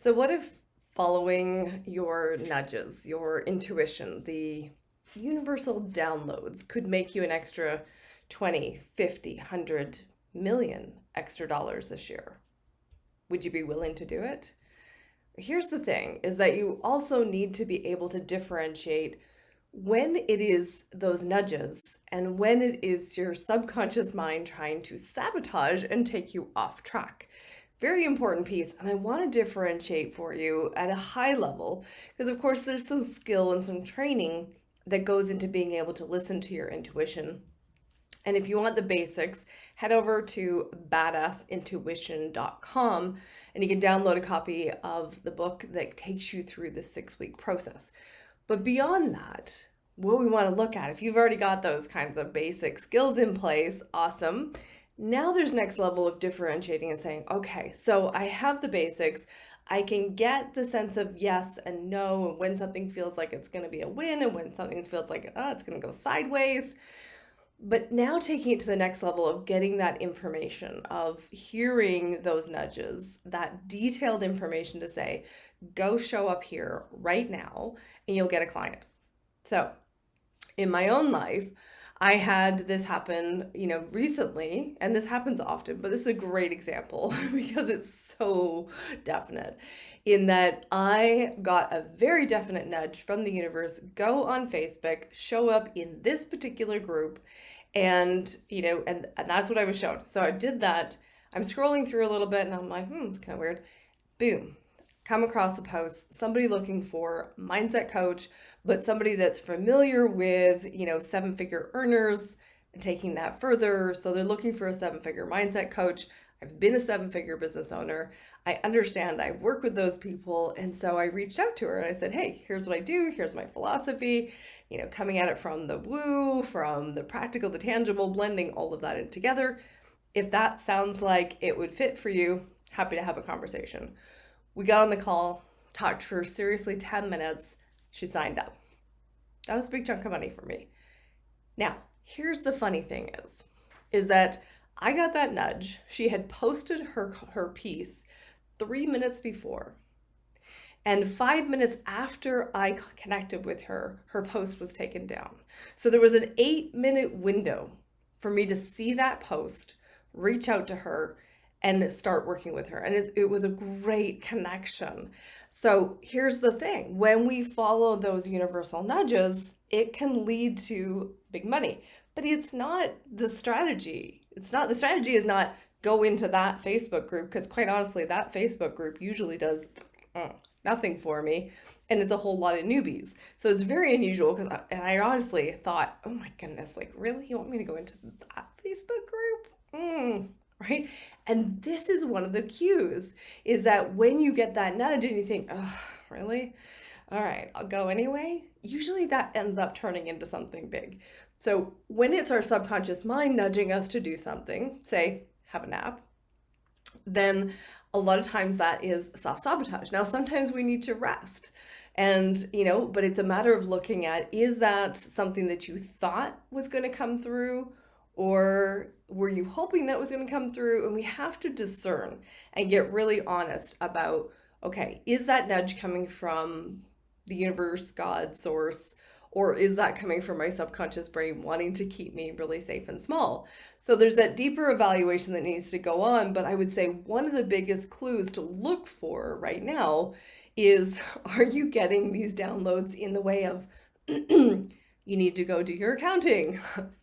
So, what if following your nudges, your intuition, the universal downloads could make you an extra 20, 50, 100 million extra dollars this year? Would you be willing to do it? Here's the thing is that you also need to be able to differentiate when it is those nudges and when it is your subconscious mind trying to sabotage and take you off track. Very important piece, and I want to differentiate for you at a high level because, of course, there's some skill and some training that goes into being able to listen to your intuition. And if you want the basics, head over to badassintuition.com and you can download a copy of the book that takes you through the 6 week process. But beyond that, what we want to look at, if you've already got those kinds of basic skills in place, awesome. Now there's next level of differentiating and saying, okay, so I have the basics. I can get the sense of yes and no, and when something feels like it's going to be a win and when something feels like it's going to go sideways. But now taking it to the next level of getting that information, of hearing those nudges, that detailed information to say, go show up here right now and you'll get a client. So in my own life, I had this happen, recently, and this happens often, but this is a great example because it's so definite in that I got a very definite nudge from the universe, go on Facebook, show up in this particular group, and that's what I was shown. So I did that. I'm scrolling through a little bit and I'm like, it's kind of weird. Boom. Come across a post, somebody looking for mindset coach, but somebody that's familiar with, 7-figure earners and taking that further. So they're looking for a 7-figure mindset coach. I've been a 7-figure business owner. I understand, I work with those people. And so I reached out to her and I said, hey, here's what I do. Here's my philosophy, coming at it from the woo, from the practical, the tangible, blending all of that in together. If that sounds like it would fit for you, happy to have a conversation. We got on the call, talked for seriously 10 minutes. She signed up. That was a big chunk of money for me. Now, here's the funny thing is that I got that nudge. She had posted her piece 3 minutes before. And 5 minutes after I connected with her, her post was taken down. So there was an 8-minute window for me to see that post, reach out to her, and start working with her. And it was a great connection. So here's the thing. When we follow those universal nudges, it can lead to big money. But it's not the strategy. The strategy is not go into that Facebook group, because quite honestly, that Facebook group usually does nothing for me. And it's a whole lot of newbies. So it's very unusual because I honestly thought, oh my goodness, like really? You want me to go into that Facebook group? Right? And this is one of the cues is that when you get that nudge and you think, oh, really? All right, I'll go anyway. Usually that ends up turning into something big. So when it's our subconscious mind nudging us to do something, say, have a nap, then a lot of times that is self-sabotage. Now, sometimes we need to rest. And, but it's a matter of looking at, is that something that you thought was going to come through? Or were you hoping that was going to come through? And we have to discern and get really honest about, okay, is that nudge coming from the universe, God, source, or is that coming from my subconscious brain wanting to keep me really safe and small? So there's that deeper evaluation that needs to go on. But I would say one of the biggest clues to look for right now is, are you getting these downloads in the way of you need to go do your accounting,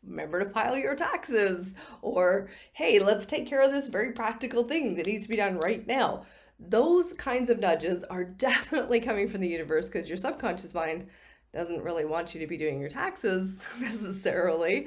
remember to file your taxes, or hey, let's take care of this very practical thing that needs to be done right now. Those kinds of nudges are definitely coming from the universe because your subconscious mind doesn't really want you to be doing your taxes necessarily.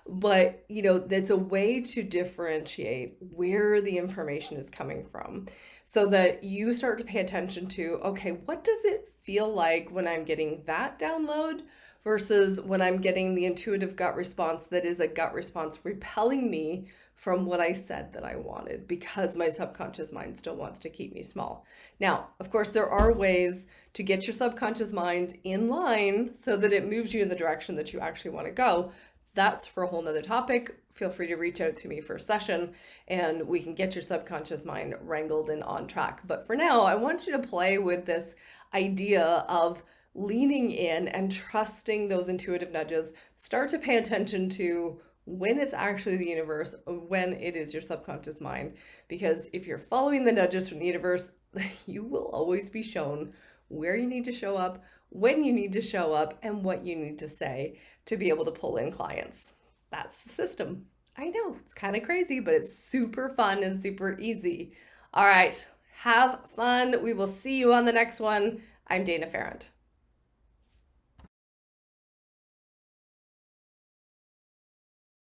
But, that's a way to differentiate where the information is coming from so that you start to pay attention to, okay, what does it feel like when I'm getting that download versus when I'm getting the intuitive gut response that is a gut response repelling me from what I said that I wanted because my subconscious mind still wants to keep me small. Now, of course, there are ways to get your subconscious mind in line so that it moves you in the direction that you actually want to go. That's for a whole nother topic. Feel free to reach out to me for a session and we can get your subconscious mind wrangled and on track. But for now, I want you to play with this idea of leaning in and trusting those intuitive nudges. Start to pay attention to when it's actually the universe, when it is your subconscious mind. Because if you're following the nudges from the universe, you will always be shown where you need to show up, when you need to show up, and what you need to say to be able to pull in clients. That's the system. I know it's kind of crazy, but it's super fun and super easy. All right, have fun. We will see you on the next one. I'm Dana Ferrand.